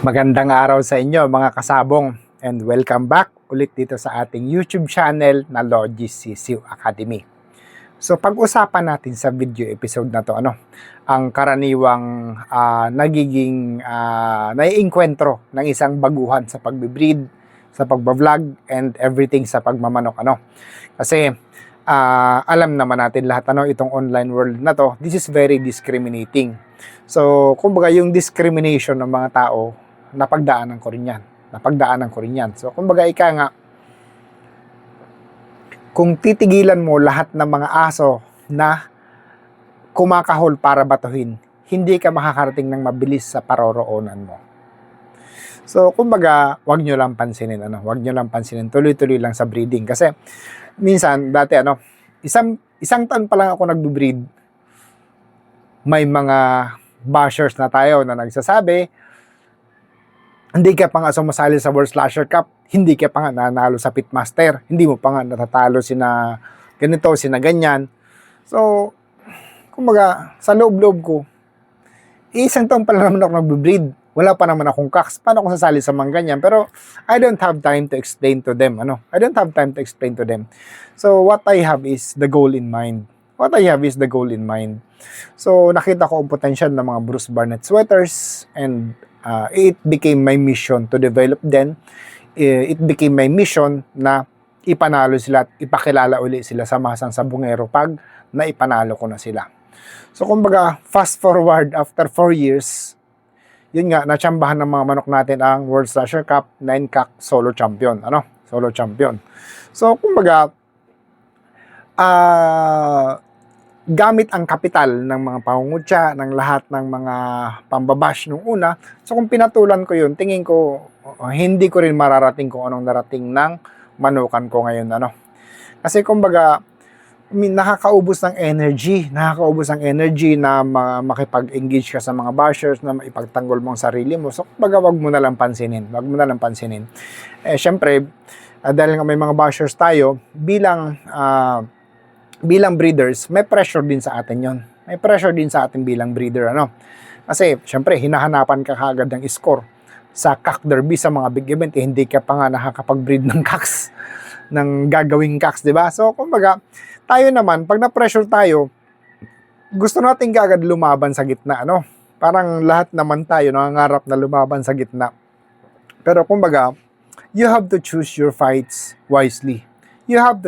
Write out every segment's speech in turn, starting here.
Magandang araw sa inyo mga kasabong and welcome back ulit dito sa ating YouTube channel na Logis Sisiw Academy. So pag-usapan natin sa video episode na to ang karaniwang naiengkwentro ng isang baguhan sa pagbe-breed, sa pagba-vlog and everything sa pagmamanok Kasi alam naman natin lahat itong online world na to, this is very discriminating. So kumbaga yung discrimination ng mga tao napagdaanan ko rin yan. So, kumbaga ika nga, kung titigilan mo lahat ng mga aso na kumakahol para batuhin, hindi ka makakarating ng mabilis sa paroroonan mo. So, kumbaga, wag nyo lang pansinin, tuloy-tuloy lang sa breeding. Kasi, minsan, dati isang taon pa lang ako nag-breed, may mga bashers na tayo na nagsasabi, hindi ka pa nga sumasali sa World Slasher Cup, hindi ka pa nga nanalo sa Pitmaster, hindi mo pa nga natatalo sina ganito, sina ganyan. So, kumbaga, sa loob-loob ko, isang taon pa lang naman ako nagbe-breed. Wala pa naman akong cocks. Paano ako sasali sa mga ganyan? Pero, I don't have time to explain to them. So, what I have is the goal in mind. So, nakita ko ang potential ng mga Bruce Barnett sweaters and it became my mission to develop them. It became my mission na ipanalo sila at ipakilala uli sila sa masang sabungero pag naipanalo ko na sila. So kumbaga, fast forward after 4 years, yun nga, natsambahan ng mga manok natin ang World Slasher Cup 9-cock solo champion. Solo champion. So kumbaga, gamit ang kapital ng mga pangungutya, ng lahat ng mga pambabash nung una. So kung pinatulan ko yun, tingin ko, hindi ko rin mararating kung anong narating ng manukan ko ngayon. Kasi kumbaga, nakakaubos ng energy na makipag-engage ka sa mga bashers, na ipagtanggol mo ang sarili mo. So kumbaga, wag mo na lang pansinin. Syempre, dahil nga may mga bashers tayo, bilang breeders, may pressure din sa atin yon. May pressure din sa atin bilang breeder, Kasi, syempre, hinahanapan ka kagad ng score sa cock derby, sa mga big event, hindi ka pa nga nakakapag-breed ng cocks, ng gagawing cocks, di ba? So, kumbaga, tayo naman, pag na-pressure tayo, gusto natin kagad lumaban sa gitna, Parang lahat naman tayo nangangarap na lumaban sa gitna. Pero, kumbaga, you have to choose your fights wisely. Alam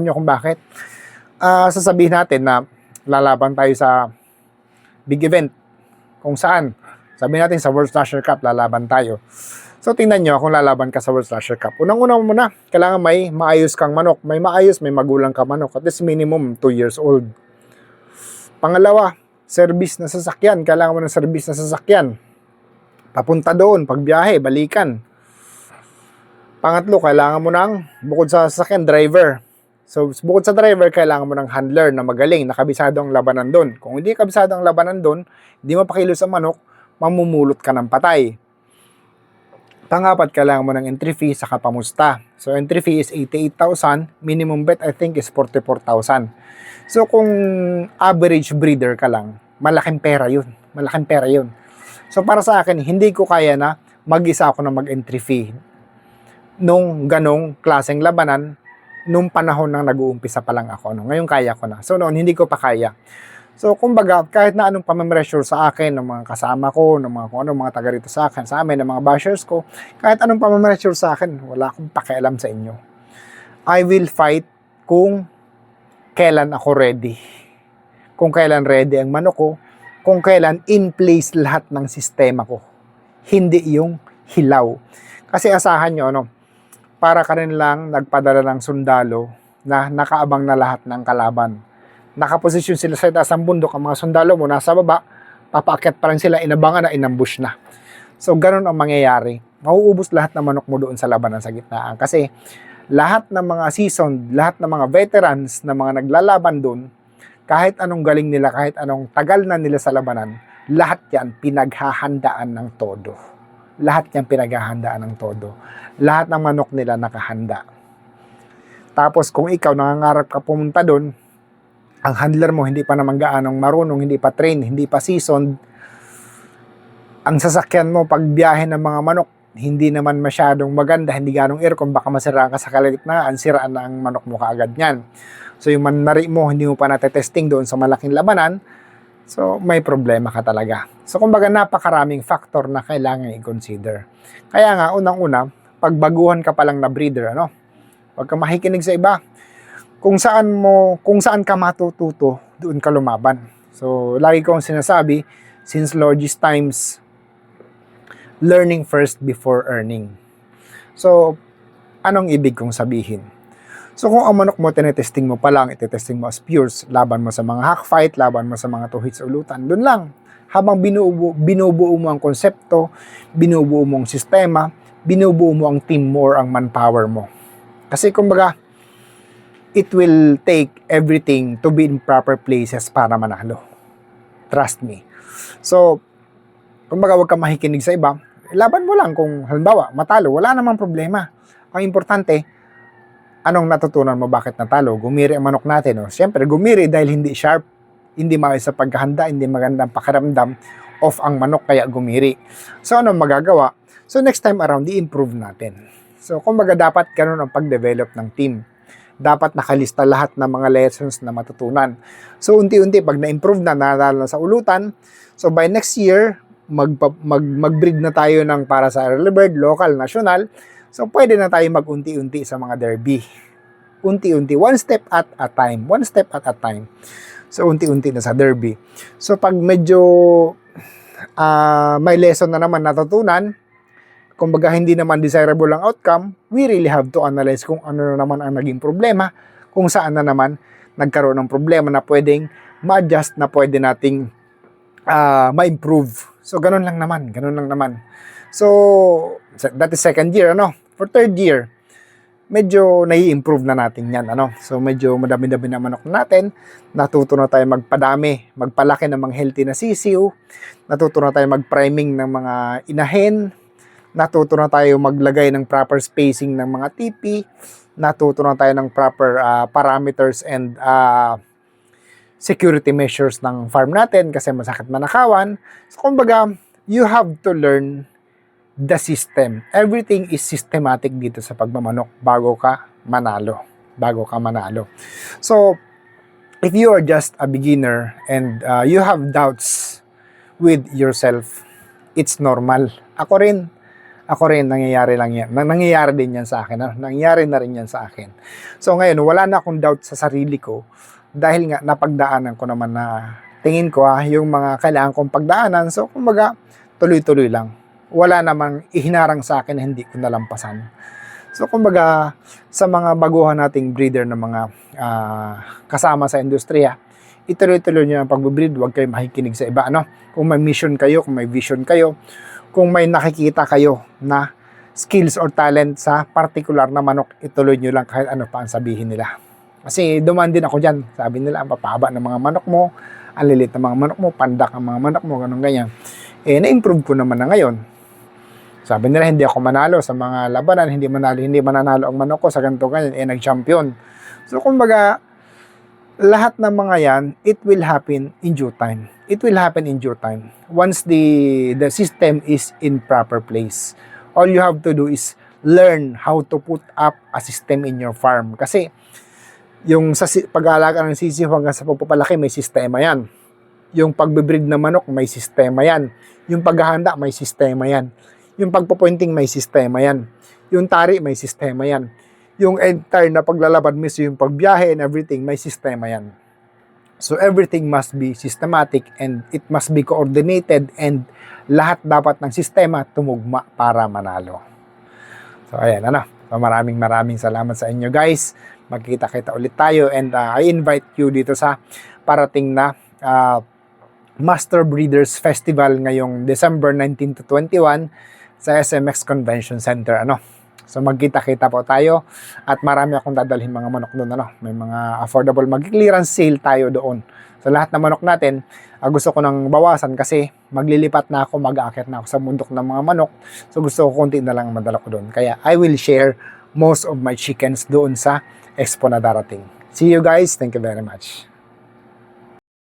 niyo kung bakit? Sasabihin natin na lalaban tayo sa big event. Kung saan? Sabihin natin sa World Slasher Cup, lalaban tayo. So, tingnan nyo kung lalaban ka sa World Slasher Cup. Unang-una muna, kailangan may maayos kang manok. May magulang kang manok. At least minimum 2 years old. Pangalawa, service na sasakyan. Kailangan mo ng service na sasakyan. Papunta doon, pagbiyahe, balikan. Pangatlo, kailangan mo ng, bukod sa sasakyan, driver. So, bukod sa driver, kailangan mo ng handler na magaling, nakabisado ang labanan doon. Kung hindi kabisado ang labanan doon, hindi mapakilos ang manok, mamumulot ka ng patay. Pangapat, kailangan mo ng entry fee sa kapamusta. So, entry fee is 88,000. Minimum bet, I think, is 44,000. So, kung average breeder ka lang, malaking pera yun. So, para sa akin, hindi ko kaya na mag-isa ako na mag-entry fee nung ganong klaseng labanan nung panahon nang nag-uumpisa pa lang ako. Ngayon kaya ko na. So noon, hindi ko pa kaya. So kumbaga, kahit na anong pamamressure sa akin, ng mga kasama ko, ng mga taga rito sa akin, sa amin, ng mga bashers ko, kahit anong pamamressure sa akin, wala akong pakialam sa inyo. I will fight kung kailan ako ready. Kung kailan ready ang manok ko, kung kailan in place lahat ng sistema ko. Hindi yung hilaw. Kasi asahan nyo, para ka rin lang nagpadala ng sundalo na nakaabang na lahat ng kalaban. Nakaposisyon sila sa itaas ng bundok, ang mga sundalo mo nasa baba, papaakyat pa rin sila, inabangan na, inambush na. So, ganun ang mangyayari. Mauubos lahat ng manok mo doon sa labanan sa gitnaan. Kasi, lahat ng mga seasoned, lahat ng mga veterans na mga naglalaban doon, kahit anong galing nila, kahit anong tagal na nila sa labanan, lahat yan pinaghahandaan ng todo. Lahat ng manok nila nakahanda. Tapos kung ikaw nangangarap ka pumunta doon, ang handler mo hindi pa naman gaanong marunong, hindi pa trained, hindi pa seasoned, ang sasakyan mo pag biyahe ng mga manok, hindi naman masyadong maganda, hindi ganong aircon, baka masira ka sa kalagitnaan, siraan na ang manok mo kaagad niyan. So yung manmari mo, hindi mo pa natetesting doon sa malaking labanan, so may problema ka talaga. So kumbaga napakaraming factor na kailangan i-consider. Kaya nga, unang-una, pag baguhan ka pa lang na breeder, ano, huwag ka makikinig sa iba. Kung saan ka matututo, doon ka lumaban. So lagi kong sinasabi, since Logis times, learning first before earning. So, anong ibig kong sabihin? So, kung ang manok mo, tinetesting mo pa lang, itetesting mo as pures, laban mo sa mga hack fight, laban mo sa mga two hits ulutan, dun lang. Habang binubuo mo ang konsepto, binubuo mo ang sistema, binubuo mo ang team mo or ang manpower mo. Kasi kumbaga, it will take everything to be in proper places para manalo. Trust me. So, kumbaga huwag kang makikinig sa iba, laban mo lang kung halimbawa matalo, wala namang problema. Ang importante, anong natutunan mo bakit natalo? Gumiri ang manok natin. No? Siyempre, gumiri dahil hindi sharp, hindi maayos sa paghahanda, hindi magandang pakiramdam, off ang manok kaya gumiri. So, anong magagawa? So, next time around, i-improve natin. So, kumbaga dapat ganun ang pag-develop ng team. Dapat nakalista lahat ng mga lessons na matutunan. So, unti-unti, pag na-improve na, naalala na sa ulutan, so by next year, mag-breed na tayo ng para sa early bird, local, national. So, pwede na tayo mag-unti-unti sa mga derby. Unti-unti, one step at a time. One step at a time. So, unti-unti na sa derby. So, pag medyo may lesson na naman natutunan, kumbaga hindi naman desirable ang outcome, we really have to analyze kung ano na naman ang naging problema, kung saan na naman nagkaroon ng problema na pwedeng ma-adjust, na pwede nating ma-improve. So, ganun lang naman. So, that is second year, ano? For third year, medyo nai-improve na natin yan, ano? So, medyo madami-dami na manok natin. Natuto na tayo magpadami, magpalaki ng mga healthy na sisiw. Natuto na tayo mag-priming ng mga inahin. Natuto na tayo maglagay ng proper spacing ng mga TP. Natuto na tayo ng proper parameters and security measures ng farm natin kasi masakit manakawan. So, kumbaga, you have to learn the system. Everything is systematic dito sa pagmamanok bago ka manalo. So, if you are just a beginner and you have doubts with yourself, it's normal. Ako rin, nangyayari lang yan. Nangyayari din yan sa akin. Nangyayari na rin yan sa akin. So, ngayon, wala na akong doubt sa sarili ko dahil nga napagdaanan ko naman na tingin ko yung mga kailangan kong pagdaanan. So, kumbaga, tuloy-tuloy lang. Wala namang ihinarang sa akin na hindi ko nalampasan. So, kumbaga, sa mga baguhan nating breeder na mga kasama sa industriya, ituloy-tuloy nyo ang pagbibreed, huwag kayo makikinig sa iba. Ano? Kung may mission kayo, kung may vision kayo, kung may nakikita kayo na skills or talent sa particular na manok, ituloy nyo lang kahit ano pa ang sabihin nila. Kasi dumaan din ako dyan. Sabi nila, ang papahaba ng mga manok mo, ang lilit ng mga manok mo, pandak ang mga manok mo, ganun ganyan. Na-improve ko naman na ngayon. Sabi nila, hindi ako manalo sa mga labanan, hindi mananalo ang manok ko sa ganito ganyan, nag-champion. So, kumbaga, lahat ng mga yan, it will happen in due time. Once the system is in proper place. All you have to do is learn how to put up a system in your farm. Kasi, yung sa pag-aalaga ng sisiw hanggang sa pagpapalaki, may sistema yan. Yung pagbibreed ng manok, may sistema yan. Yung paghahanda, may sistema yan. Yung pagpopointing, may sistema yan. Yung tari, may sistema yan. Yung entire na paglalabad mismo, yung pagbiyahe and everything, may sistema yan. So everything must be systematic and it must be coordinated and lahat dapat ng sistema tumugma para manalo. So ayan, So, maraming salamat sa inyo guys. Magkita-kita ulit tayo and I invite you dito sa parating na Master Breeders Festival ngayong December 19 to 21 sa SMX Convention Center. So magkita-kita po tayo at marami akong dadalhin mga manok doon. May mga affordable mag-clearance sale tayo doon. So lahat ng manok natin, gusto ko nang bawasan kasi maglilipat na ako, mag-aakit na ako sa bundok ng mga manok. So gusto ko konti na lang madala ko doon. Kaya I will share most of my chickens doon sa expo na darating. See you guys. Thank you very much.